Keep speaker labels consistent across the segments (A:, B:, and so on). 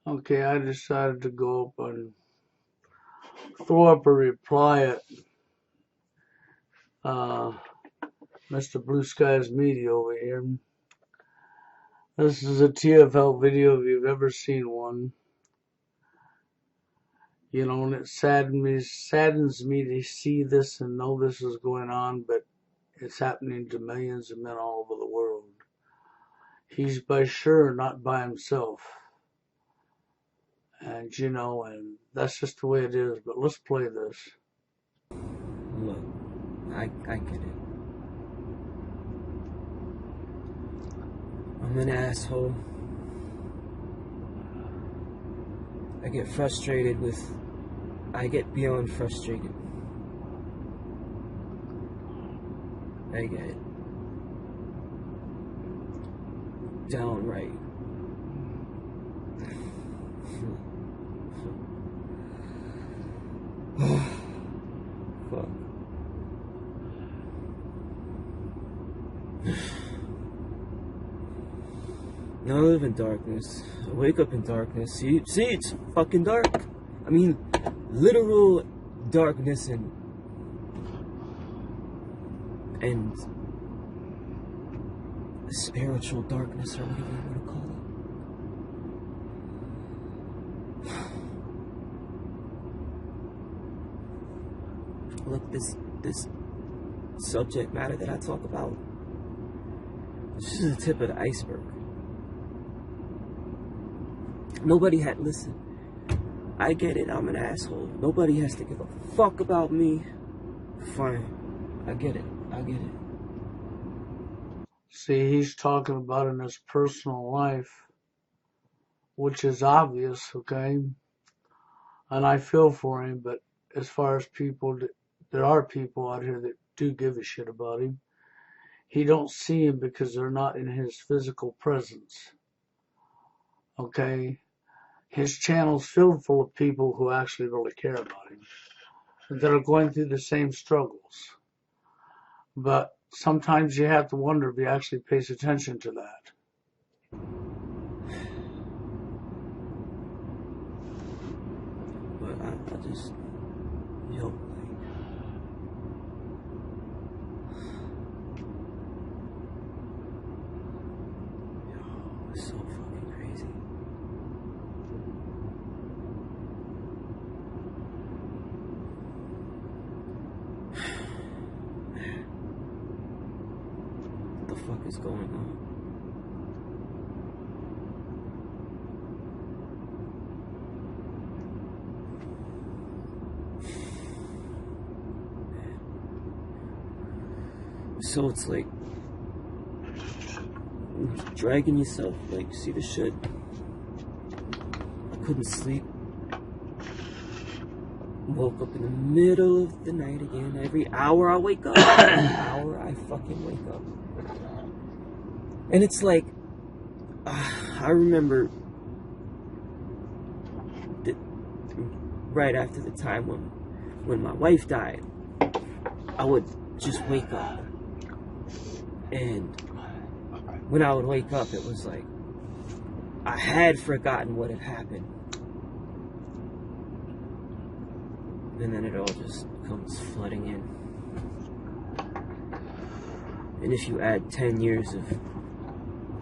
A: Okay, I decided to go up and throw up a reply at uh, Mr. Blue Skies Media over here. This is a TFL video if you've ever seen one. You know, and it saddens me to see this and know this is going on, but it's happening to millions of men all over the world. He's by sure not by himself. And you know, and that's just the way it is. But let's play this.
B: Look, I get it. I'm an asshole. I get frustrated with... I get beyond frustrated. I get it. Downright. Fuck. Now I live in darkness. I wake up in darkness. See, it's fucking dark. I mean, literal darkness and spiritual darkness, or whatever you want to call it. Look, this subject matter that I talk about, this is the tip of the iceberg. Listen, I get it, I'm an asshole. Nobody has to give a fuck about me. Fine. I get it.
A: See, he's talking about in his personal life, which is obvious, okay? And I feel for him, but as far as people, there are people out here that do give a shit about him. He don't see him because they're not in his physical presence, okay? His channel's filled full of people who actually really care about him, that are going through the same struggles. But sometimes you have to wonder if he actually pays attention to that.
B: But I just, yo, it's so fucking crazy. What the fuck is going on? So it's like dragging yourself, like, see the shit. I couldn't sleep. Woke up in the middle of the night again. Every hour I wake up. Every hour I fucking wake up. And it's like, I remember that right after the time when my wife died, I would just wake up. And when I would wake up, it was like I had forgotten what had happened. And then it all just comes flooding in. And if you add 10 years of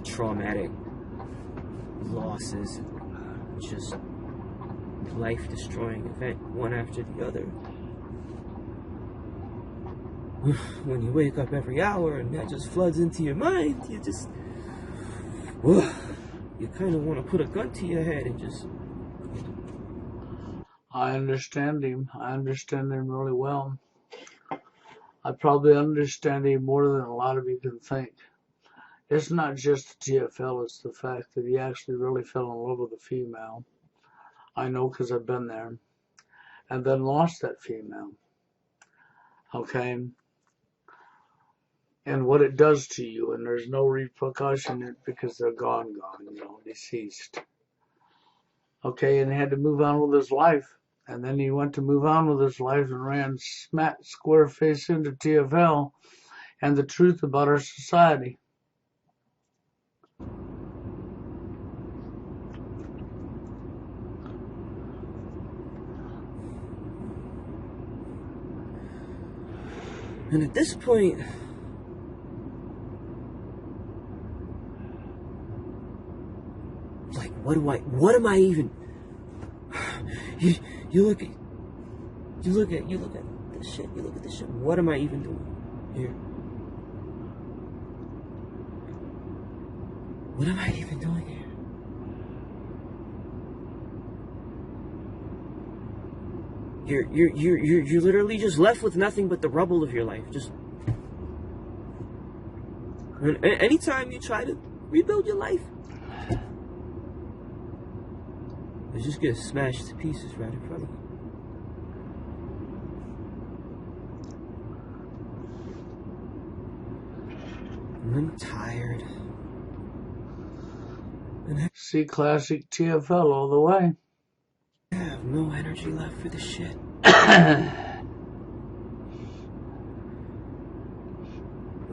B: traumatic losses, just life-destroying event, one after the other, when you wake up every hour and that just floods into your mind, you just, you kind of want to put a gun to your head and just...
A: I understand him. I understand him really well. I probably understand him more than a lot of you can think. It's not just the TFL, it's the fact that he actually really fell in love with a female. I know because I've been there. And then lost that female. Okay? And what it does to you, and there's no repercussion because they're gone, deceased. Okay, and he had to move on with his life. And then he went to move on with his life and ran smack square face into TFL and the truth about our society.
B: And at this point, like, what am I even, you look at this shit, what am I even doing here? What am I even doing here? You're literally just left with nothing but the rubble of your life. Just anytime you try to rebuild your life, it just gets smashed to pieces right in front of you. And I'm tired. And
A: See classic TFL all the way.
B: I have no energy left for this shit.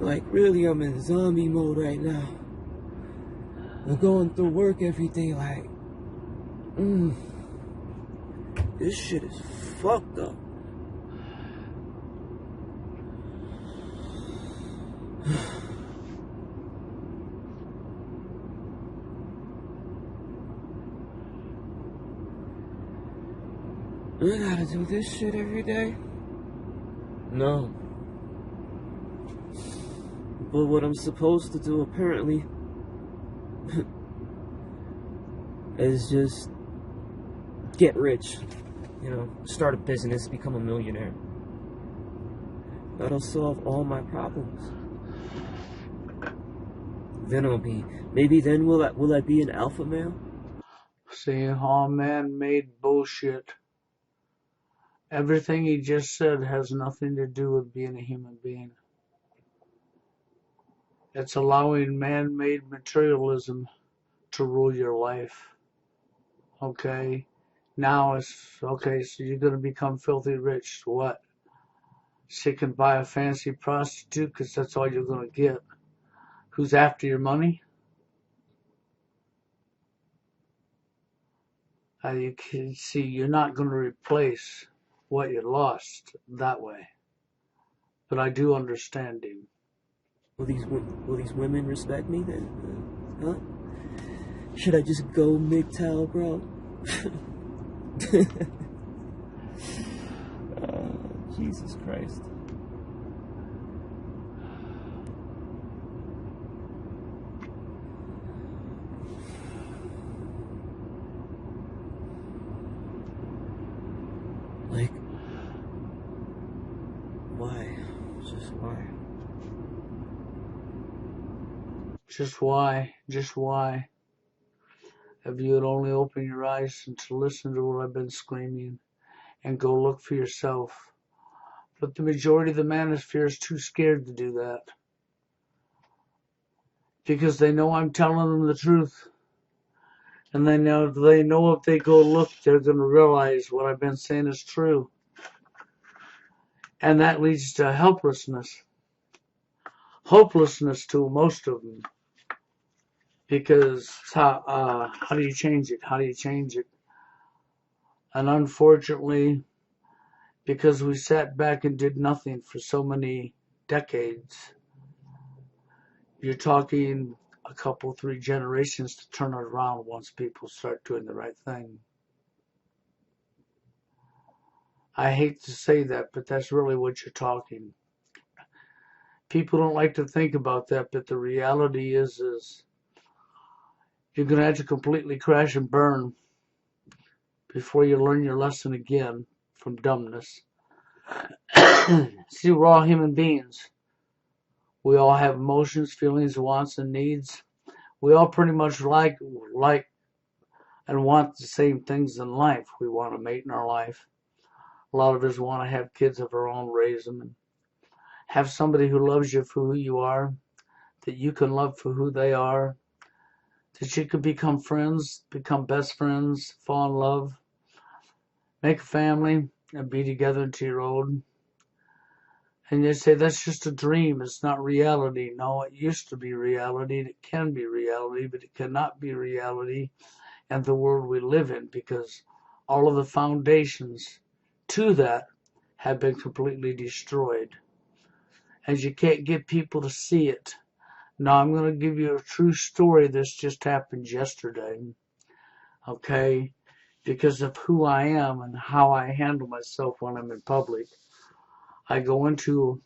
B: Like, really, I'm in zombie mode right now. I'm going through work every day, like, this shit is fucked up. I gotta do this shit every day? No. But what I'm supposed to do, apparently, is just get rich. You know, start a business, become a millionaire. That'll solve all my problems. Then maybe then will I be an alpha male?
A: See, all man-made bullshit. Everything he just said has nothing to do with being a human being. It's allowing man-made materialism to rule your life. Okay? Now it's, okay, so you're going to become filthy rich. What? So you can buy a fancy prostitute because that's all you're going to get. Who's after your money? You can see you're not going to replace what you lost that way. But I do understand him.
B: Will these women respect me then? Huh? Should I just go MGTOW, bro? Jesus Christ. Like, why? Just why?
A: Just why? Just why? If you would only open your eyes and to listen to what I've been screaming and go look for yourself. But the majority of the manosphere is too scared to do that. Because they know I'm telling them the truth. And they know if they go look, they're going to realize what I've been saying is true. And that leads to helplessness. Hopelessness to most of them. Because how do you change it? How do you change it? And unfortunately, because we sat back and did nothing for so many decades, you're talking a couple, 3 generations to turn it around once people start doing the right thing. I hate to say that, but that's really what you're talking. People don't like to think about that, but the reality is you're going to have to completely crash and burn before you learn your lesson again from dumbness. See, we're all human beings. We all have emotions, feelings, wants, and needs. We all pretty much like and want the same things in life. We want a mate in our life. A lot of us want to have kids of our own, raise them, and have somebody who loves you for who you are, that you can love for who they are, that you can become friends, become best friends, fall in love, make a family, and be together until you're old. And you say, that's just a dream, it's not reality. No, it used to be reality, and it can be reality, but it cannot be reality in the world we live in, because all of the foundations to that have been completely destroyed. as you can't get people to see it. Now I'm going to give you a true story. This just happened yesterday, okay? Because of who I am and how I handle myself when I'm in public. I go into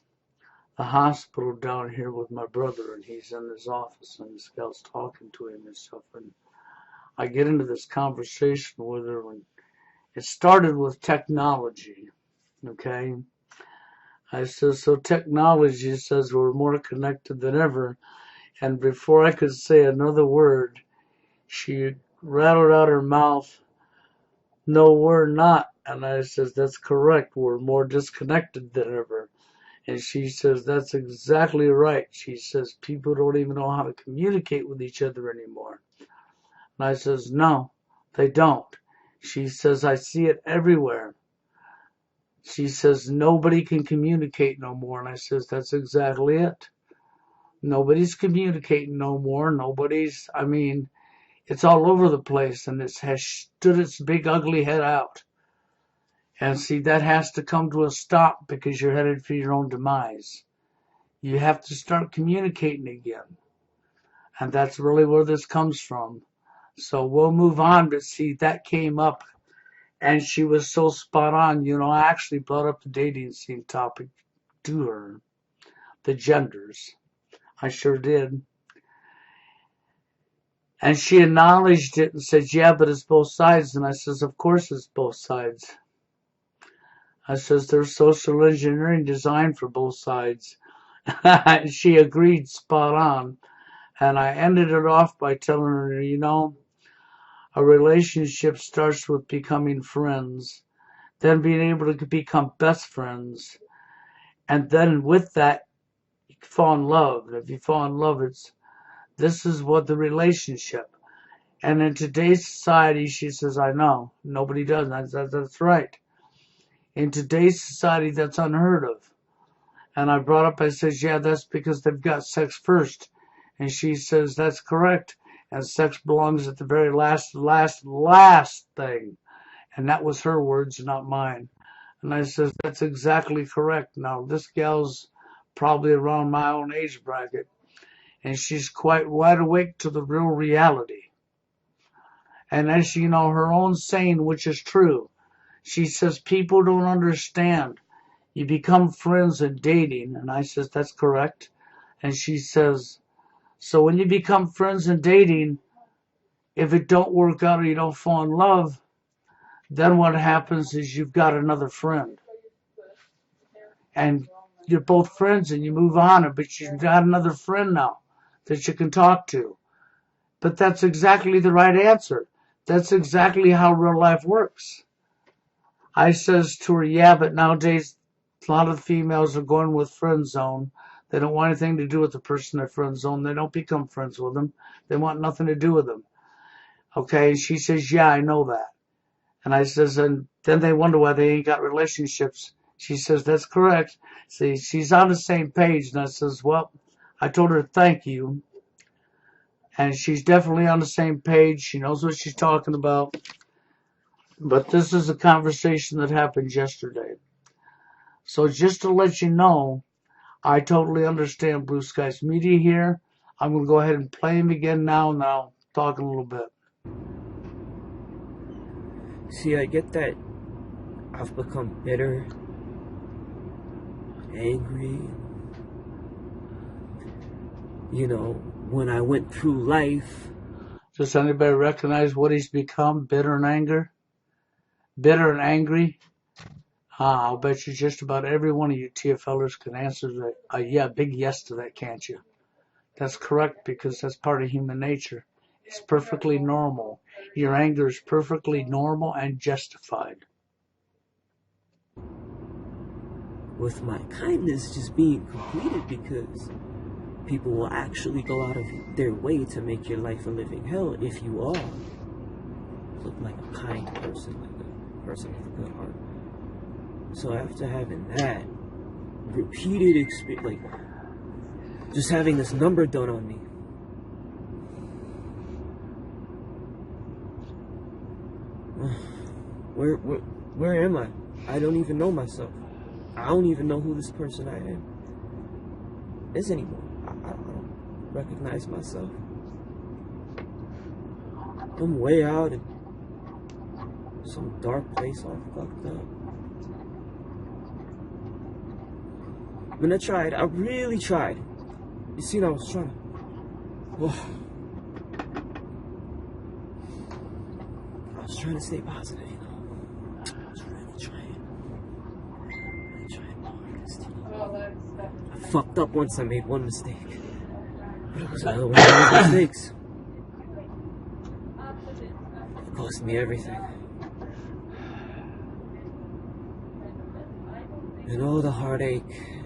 A: the hospital down here with my brother, and he's in his office, and this gal's talking to him and stuff, and I get into this conversation with her, and it started with technology, okay? I said, so technology says we're more connected than ever, and before I could say another word, she rattled out her mouth, no, we're not. And I says, that's correct, we're more disconnected than ever. And she says, that's exactly right. She says, people don't even know how to communicate with each other anymore. And I says, no, they don't. She says, I see it everywhere. She says, nobody can communicate no more. And I says, that's exactly it. Nobody's communicating no more. It's all over the place, and it has stood its big ugly head out. And see, that has to come to a stop because you're headed for your own demise. You have to start communicating again. And that's really where this comes from. So we'll move on, but see, that came up, and she was so spot on. I actually brought up the dating scene topic to her, the genders. I sure did. And she acknowledged it and said, yeah, but it's both sides. And I says, of course it's both sides. I says, there's social engineering designed for both sides. She agreed spot on. And I ended it off by telling her, a relationship starts with becoming friends, then being able to become best friends. And then with that, you fall in love. And if you fall in love, this is what the relationship. And in today's society, she says, I know, nobody does. That's right. In today's society, that's unheard of. And I says, yeah, that's because they've got sex first. And she says, that's correct. And sex belongs at the very last thing. And that was her words, not mine. And I says, that's exactly correct. Now, this gal's probably around my own age bracket. And she's quite wide awake to the real reality. And as you know, her own saying, which is true, she says, people don't understand. You become friends and dating. And I says, that's correct. And she says, so when you become friends and dating, if it don't work out or you don't fall in love, then what happens is you've got another friend. And you're both friends and you move on, but you've got another friend now that you can talk to. But that's exactly the right answer. That's exactly how real life works. I says to her, yeah, but nowadays a lot of females are going with friend zone. They don't want anything to do with the person they're friend zone. They don't become friends with them. They want nothing to do with them. Okay, she says, yeah, I know that. And I says, and then they wonder why they ain't got relationships. She says, that's correct. See, she's on the same page. And I says, well, I told her thank you. And she's definitely on the same page. She knows what she's talking about. But this is a conversation that happened yesterday. So just to let you know, I totally understand Blue Skies Media here. I'm going to go ahead and play him again now, talk a little bit.
B: See, I get that I've become bitter, angry. When I went through life.
A: Does anybody recognize what he's become? Bitter and angry? Bitter and angry? I'll bet you just about every one of you TFLers can answer that. Big yes to that, can't you? That's correct, because that's part of human nature. It's perfectly normal. Your anger is perfectly normal and justified.
B: With my kindness just being completed, because people will actually go out of their way to make your life a living hell if you are look like a kind person, like a person with a good heart. So after having that repeated experience, like just having this number done on me, where am I? I don't even know myself. I don't even know who this person I am. is anymore. I don't recognize myself. I'm way out in some dark place, all fucked up. I mean, I really tried. You see, I was trying to. Oh, I was trying to stay positive, you know. I was really trying my hardest, you know. I fucked up once. I made one mistake, but it was another one of those mistakes. It cost me everything. And all the heartache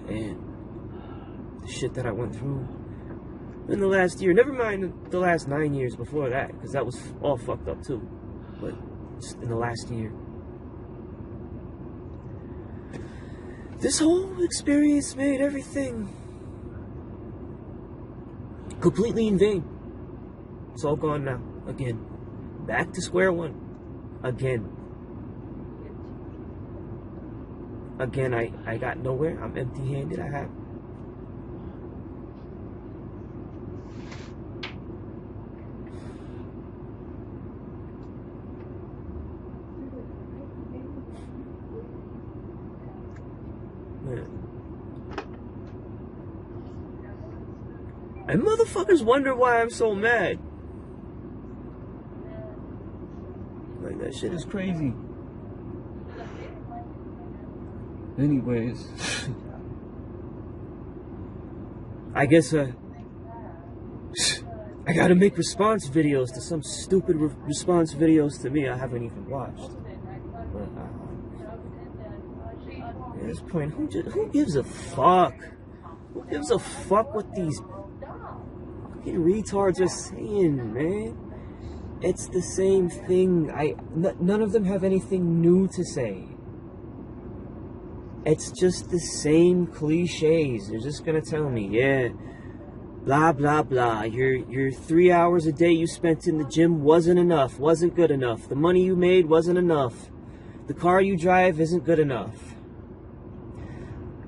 B: and the shit that I went through in the last year. Never mind the last 9 years before that, because that was all fucked up too. But just in the last year. This whole experience made everything completely in vain. It's all gone now. Again. Back to square one. Again. Again, I got nowhere. I'm empty-handed. I have. Man. And motherfuckers wonder why I'm so mad. Like, that shit is crazy. Anyways, I guess I gotta make response videos to some stupid response videos to me I haven't even watched. But at this point, who gives a fuck? Who gives a fuck what these fucking retards are saying, man? It's the same thing. None of them have anything new to say. It's just the same cliches. They're just gonna tell me, yeah, blah blah blah. Your 3 hours a day you spent in the gym wasn't enough, wasn't good enough. The money you made wasn't enough. The car you drive isn't good enough.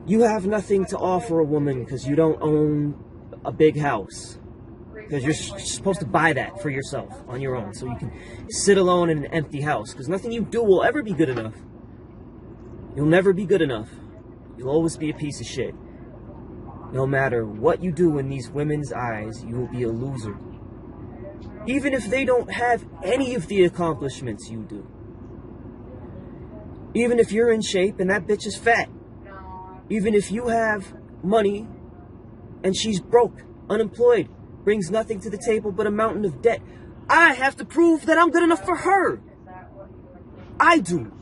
B: You have nothing to offer a woman because you don't own a big house. Because you're supposed to buy that for yourself on your own, so you can sit alone in an empty house. Because nothing you do will ever be good enough. You'll never be good enough. You'll always be a piece of shit. No matter what you do in these women's eyes, you will be a loser. Even if they don't have any of the accomplishments you do. Even if you're in shape and that bitch is fat. Even if you have money and she's broke, unemployed, brings nothing to the table but a mountain of debt. I have to prove that I'm good enough for her. I do.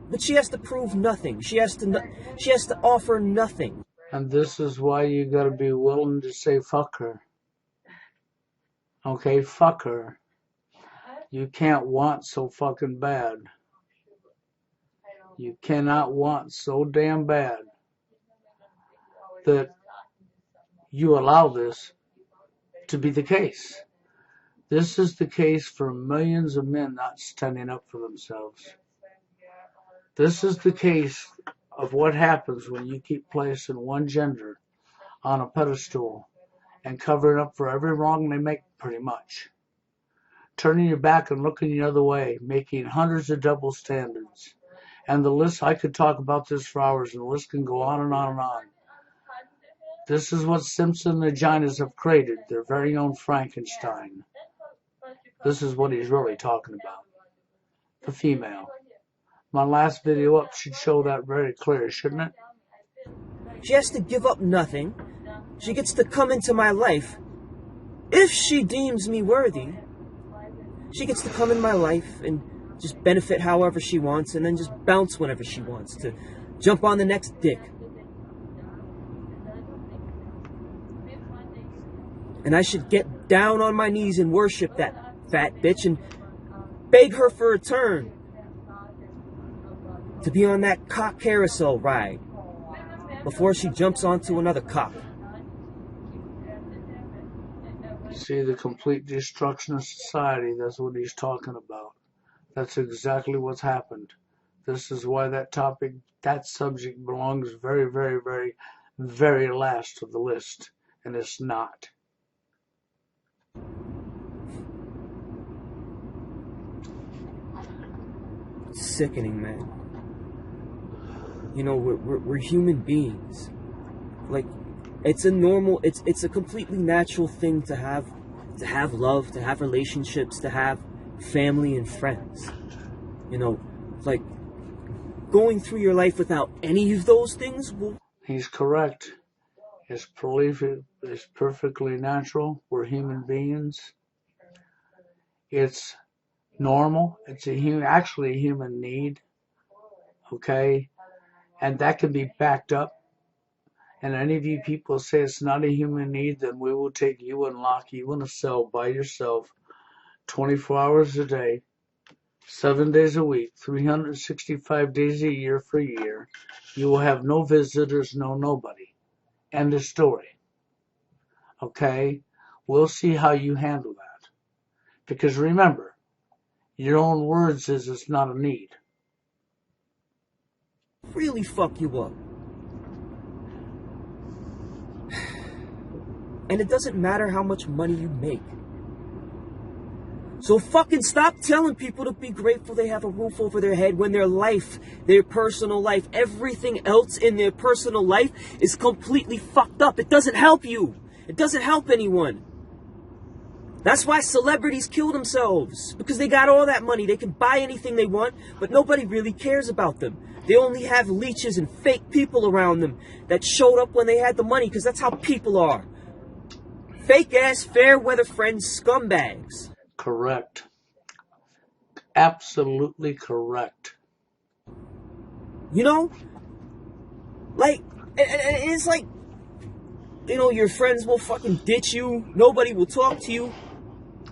B: But she has to prove nothing. She has to offer nothing.
A: And this is why you gotta be willing to say fuck her. Okay, fuck her. You can't want so fucking bad. You cannot want so damn bad that you allow this to be the case. This is the case for millions of men not standing up for themselves. This is the case of what happens when you keep placing one gender on a pedestal and covering up for every wrong they make, pretty much. Turning your back and looking the other way, making hundreds of double standards. And the list, I could talk about this for hours, and the list can go on and on and on. This is what Simpson vaginas have created, their very own Frankenstein. This is what he's really talking about. The female. My last video up should show that very clear, shouldn't it?
B: She has to give up nothing. She gets to come into my life. If she deems me worthy, she gets to come in my life and just benefit however she wants and then just bounce whenever she wants to jump on the next dick. And I should get down on my knees and worship that fat bitch and beg her for a turn. To be on that cock carousel ride before she jumps onto another cock.
A: See, the complete destruction of society, that's what he's talking about. That's exactly what's happened. This is why that topic, that subject belongs very, very, very, very last of the list. and it's not.
B: It's sickening, man. You know, we're human beings. Like, it's a completely natural thing to have love, to have relationships, to have family and friends. You know, like, going through your life without any of those things will...
A: He's correct. His belief is perfectly natural. We're human beings. It's normal. It's actually a human need. Okay? And that can be backed up. And any of you people say it's not a human need, then we will take you and lock you in a cell by yourself 24 hours a day, 7 days a week, 365 days a year for a year. You will have no visitors, no nobody. End of story. Okay? We'll see how you handle that. Because remember, your own words is it's not a need.
B: really fuck you up. And it doesn't matter how much money you make. So fucking stop telling people to be grateful they have a roof over their head when their life, their personal life, everything else in their personal life is completely fucked up. It doesn't help you. It doesn't help anyone. That's why celebrities kill themselves. Because they got all that money. They can buy anything they want, but nobody really cares about them. They only have leeches and fake people around them that showed up when they had the money, because that's how people are. Fake-ass, fair-weather friends, scumbags.
A: Correct. Absolutely correct.
B: You know? Like, and it's like, you know, your friends will fucking ditch you. Nobody will talk to you.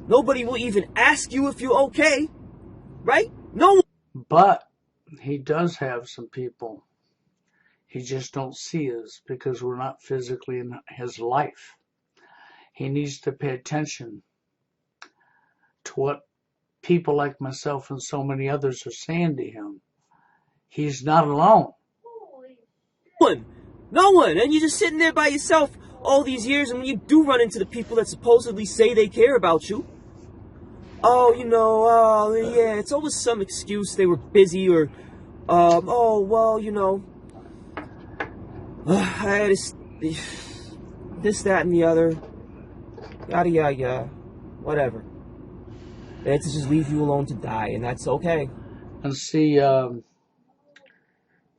B: Nobody will even ask you if you're okay. Right? No.
A: But he does have some people. He just don't see us because we're not physically in his life. He needs to pay attention to what people like myself and so many others are saying to him. He's not alone.
B: No one. And you're just sitting there by yourself all these years, and when you do run into the people that supposedly say they care about you, oh, you know, yeah, it's always some excuse. They were busy, or, oh, well, you know, I had this, that, and the other, yada, yada, yada, whatever. They had to just leave you alone to die, and that's okay.
A: And see, for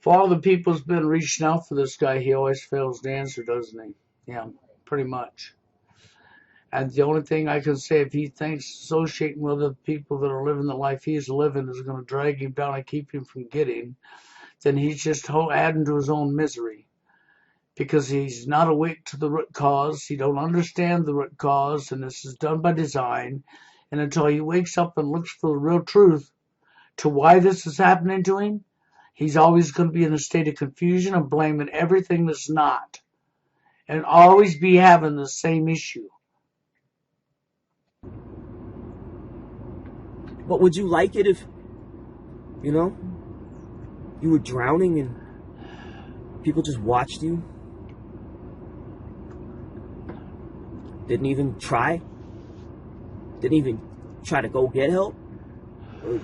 A: all the people who's been reaching out for this guy, he always fails to answer, doesn't he? Yeah, pretty much. And the only thing I can say, if he thinks associating with the people that are living the life he's living is going to drag him down and keep him from getting, then he's just adding to his own misery. Because he's not awake to the root cause. He don't understand the root cause, and this is done by design. And until he wakes up and looks for the real truth to why this is happening to him, he's always going to be in a state of confusion and blaming everything that's not. And always be having the same issue.
B: But would you like it if, you know, you were drowning and people just watched you? Didn't even try? Didn't even try to go get help? Or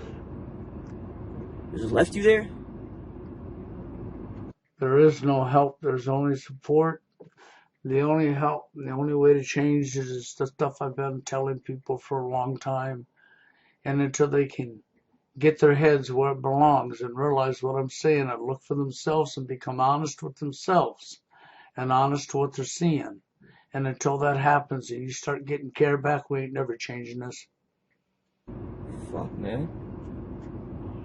B: just left you there?
A: There is no help. There's only support. The only help, the only way to change is the stuff I've been telling people for a long time. And until they can get their heads where it belongs and realize what I'm saying and look for themselves and become honest with themselves and honest to what they're seeing. And until that happens and you start getting care back, we ain't never changing this.
B: Fuck, man.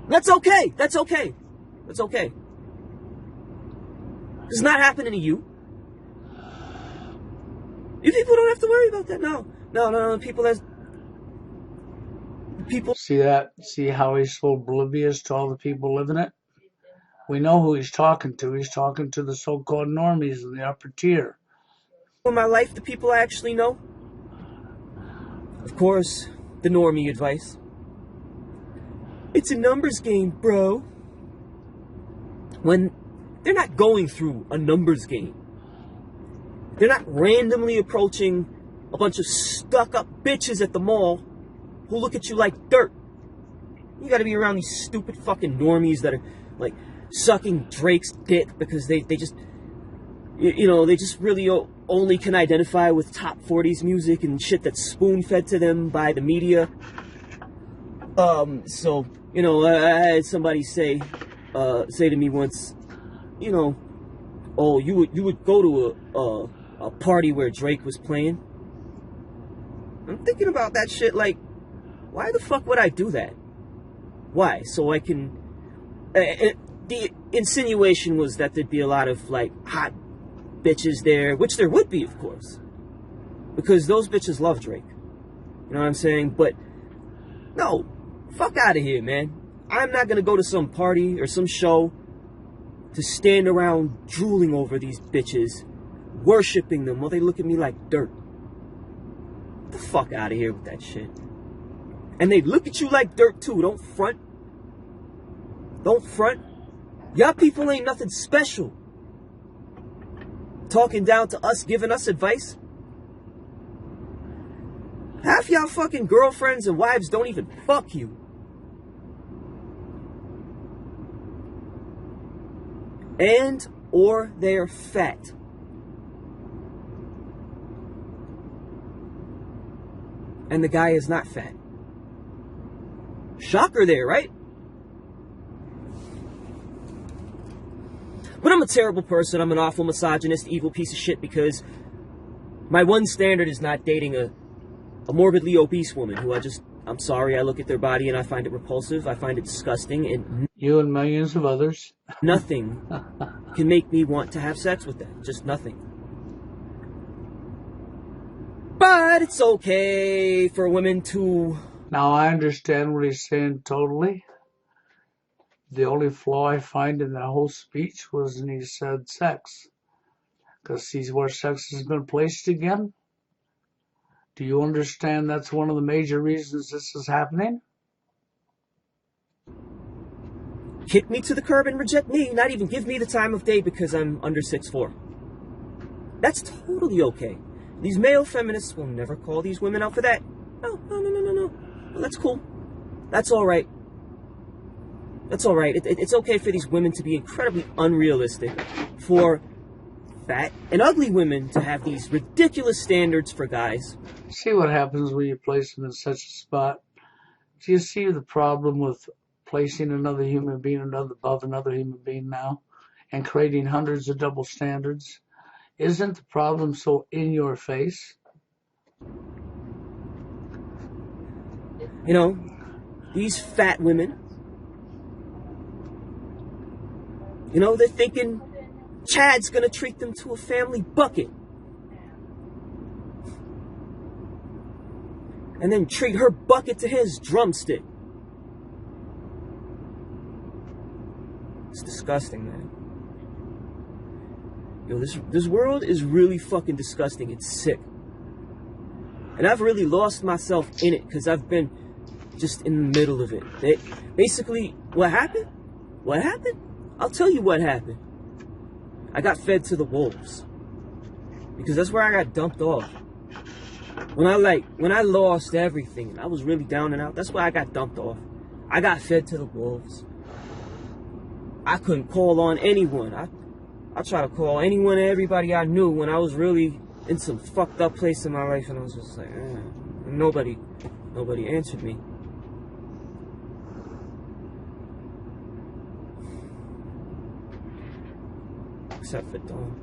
B: That's okay. That's okay. That's okay. It's not happening to you. You people don't have to worry about that. No. People.
A: See that? See how he's so oblivious to all the people living it? We know who he's talking to. He's talking to the so-called normies in the upper tier.
B: In my life, the people I actually know. Of course, the normie advice. It's a numbers game, bro. When they're not going through a numbers game. They're not randomly approaching a bunch of stuck-up bitches at the mall who look at you like dirt. You gotta be around these stupid fucking normies that are, like, sucking Drake's dick because they just, they just really only can identify with top 40s music and shit that's spoon-fed to them by the media. So, I had somebody say to me once, oh, you would go to a party where Drake was playing. I'm thinking about that shit, like, why the fuck would I do that? Why? So I can... the insinuation was that there'd be a lot of, like, hot bitches there, which there would be, of course. Because those bitches love Drake. You know what I'm saying? But, no, fuck out of here, man. I'm not gonna go to some party or some show to stand around drooling over these bitches, worshipping them while they look at me like dirt. Get the fuck out of here with that shit. And they look at you like dirt too. Don't front. Don't front. Y'all people ain't nothing special. Talking down to us, giving us advice. Half y'all fucking girlfriends and wives don't even fuck you. And or they're fat. And the guy is not fat. Shocker there, right? But I'm a terrible person. I'm an awful misogynist, evil piece of shit because my one standard is not dating a morbidly obese woman who I'm sorry, I look at their body and I find it repulsive. I find it disgusting, and
A: you and millions of others.
B: Nothing can make me want to have sex with them. Just nothing. But it's okay for women to...
A: Now I understand what he's saying totally. The only flaw I find in that whole speech was when he said sex. Because see where sex has been placed again? Do you understand that's one of the major reasons this is happening?
B: Kick me to the curb and reject me, not even give me the time of day because I'm under 6'4". That's totally okay. These male feminists will never call these women out for that. No. Well, that's cool. That's all right. That's all right. It's okay for these women to be incredibly unrealistic, for fat and ugly women to have these ridiculous standards for guys.
A: See what happens when you place them in such a spot. Do you see the problem with placing another human being above another human being now and creating hundreds of double standards? Isn't the problem so in your face?
B: These fat women, they're thinking Chad's gonna treat them to a family bucket. And then treat her bucket to his drumstick. It's disgusting, man. This world is really fucking disgusting. It's sick. And I've really lost myself in it because I've been just in the middle of it. Basically, what happened? What happened? I'll tell you what happened. I got fed to the wolves. Because that's where I got dumped off. When I lost everything and I was really down and out, that's where I got dumped off. I got fed to the wolves. I couldn't call on anyone. I tried to call anyone and everybody I knew when I was really in some fucked up place in my life, and I was just like, nobody answered me. Except for Dawn.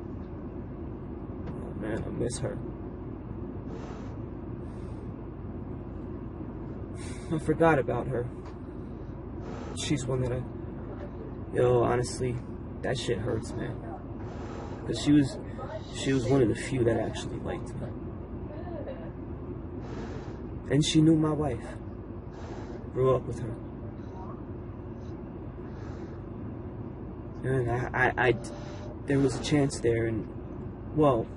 B: Oh man, I miss her. I forgot about her. She's one that honestly, that shit hurts, man. Because she was one of the few that actually liked me. And she knew my wife. Grew up with her. And I there was a chance there, and, well,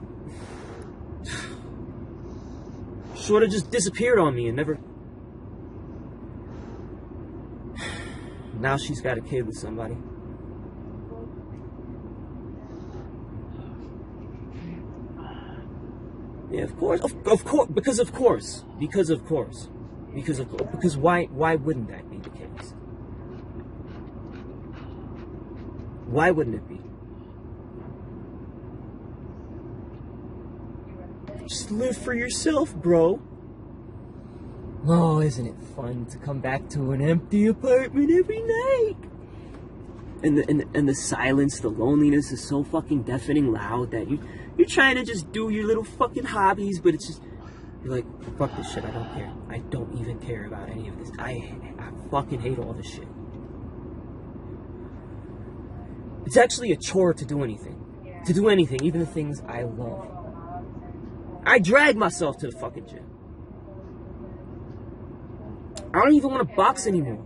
B: sort of just disappeared on me and never... Now she's got a kid with somebody. Yeah, of course, of course, because why wouldn't that be the case? Why wouldn't it be? Just live for yourself, bro. Oh, isn't it fun to come back to an empty apartment every night? And the silence, the loneliness is so fucking deafening loud that you're trying to just do your little fucking hobbies, but it's just, you're like, fuck this shit, I don't care. I don't even care about any of this. I fucking hate all this shit. It's actually a chore to do anything. To do anything, even the things I love. I drag myself to the fucking gym. I don't even want to box anymore.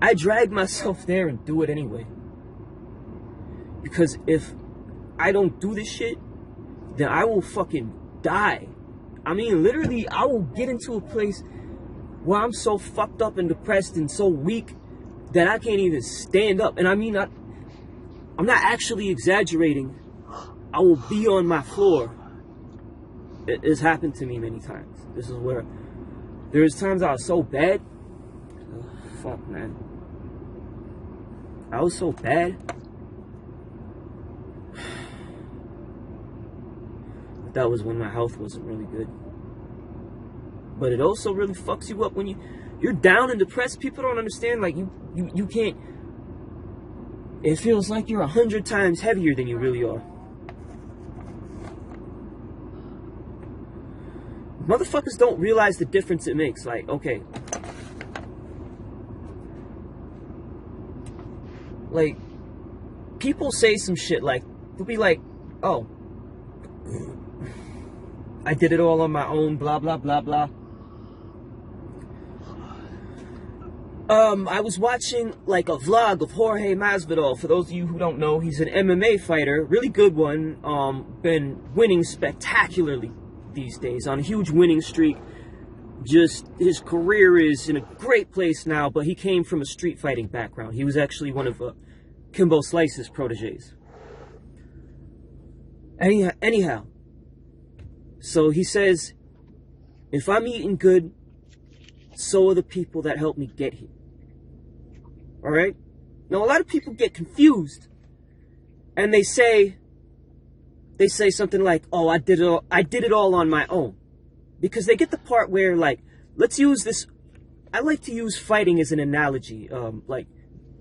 B: I drag myself there and do it anyway. Because if I don't do this shit, then I will fucking die. I mean, literally, I will get into a place where I'm so fucked up and depressed and so weak that I can't even stand up. And I mean, I'm not actually exaggerating. I will be on my floor. It has happened to me many times. This is where there's times I was so bad. Oh, fuck, man. I was so bad. But that was when my health wasn't really good. But it also really fucks you up when you're down and depressed. People don't understand. Like, you can't. It feels like you're 100 times heavier than you really are. Motherfuckers don't realize the difference it makes. Like, okay. Like, people say some shit like, they'll be like, oh, I did it all on my own, blah, blah, blah, blah. I was watching, like, a vlog of Jorge Masvidal. For those of you who don't know, he's an MMA fighter, really good one, been winning spectacularly these days, on a huge winning streak. Just, his career is in a great place now, but he came from a street fighting background. He was actually one of Kimbo Slice's proteges. Anyhow, so he says, if I'm eating good, so are the people that helped me get here. Alright? Now, a lot of people get confused, and they say something like, oh, I did it all on my own. Because they get the part where, like, let's use this. I like to use fighting as an analogy. Like,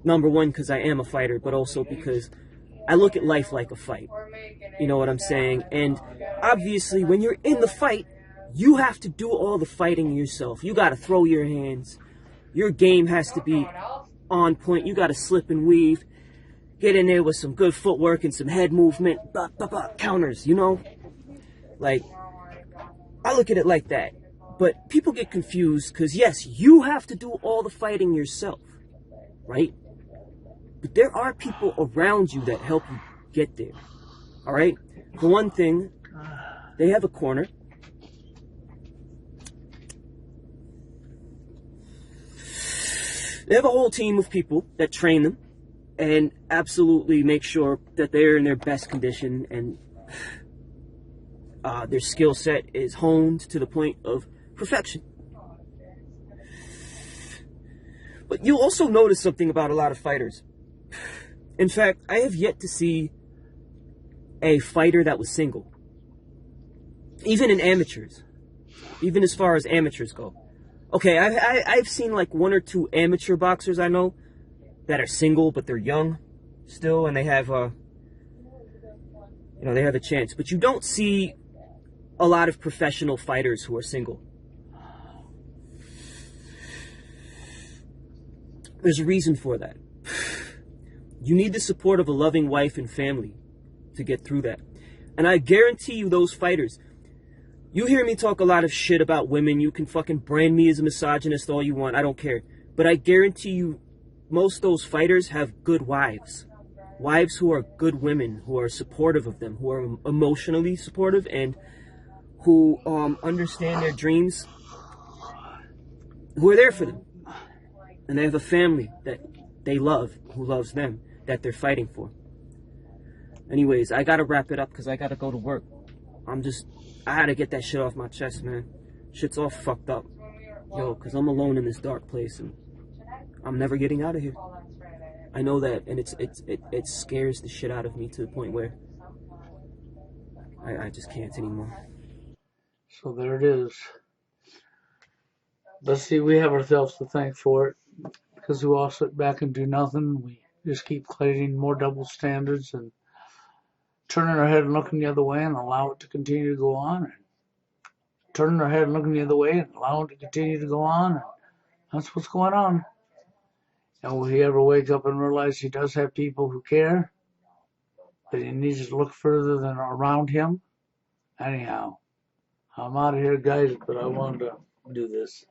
B: number one, because I am a fighter, but also because I look at life like a fight. You know what I'm saying? And obviously, when you're in the fight, you have to do all the fighting yourself. You got to throw your hands. Your game has to be on point. You got to slip and weave. Get in there with some good footwork and some head movement. Counters, you know? Like, I look at it like that. But people get confused because, yes, you have to do all the fighting yourself, right? But there are people around you that help you get there, all right? For one thing, they have a corner. They have a whole team of people that train them and absolutely make sure that they're in their best condition and their skill set is honed to the point of perfection. But you'll also notice something about a lot of fighters. In fact, I have yet to see a fighter that was single. Even in amateurs. Even as far as amateurs go. Okay, I've seen like one or two amateur boxers I know that are single, but they're young still, and they have they have a chance. But you don't see a lot of professional fighters who are single. There's a reason for that. You need the support of a loving wife and family to get through that. And I guarantee you those fighters, you hear me talk a lot of shit about women, you can fucking brand me as a misogynist all you want, I don't care. But I guarantee you most of those fighters have good wives. Wives who are good women, who are supportive of them, who are emotionally supportive and who understand their dreams, who are there for them. And they have a family that they love, who loves them, that they're fighting for. Anyways, I gotta wrap it up because I gotta go to work. I had to get that shit off my chest, man. Shit's all fucked up. Yo, because I'm alone in this dark place and I'm never getting out of here. I know that, and it scares the shit out of me to the point where I just can't anymore.
A: So there it is. But see, we have ourselves to thank for it because we all sit back and do nothing. We just keep creating more double standards and turning our head and looking the other way and allow it to continue to go on. And turning our head and looking the other way and allow it to continue to go on. And that's what's going on. And will he ever wake up and realize he does have people who care? That he needs to look further than around him? Anyhow, I'm out of here, guys, but I wanted to do this.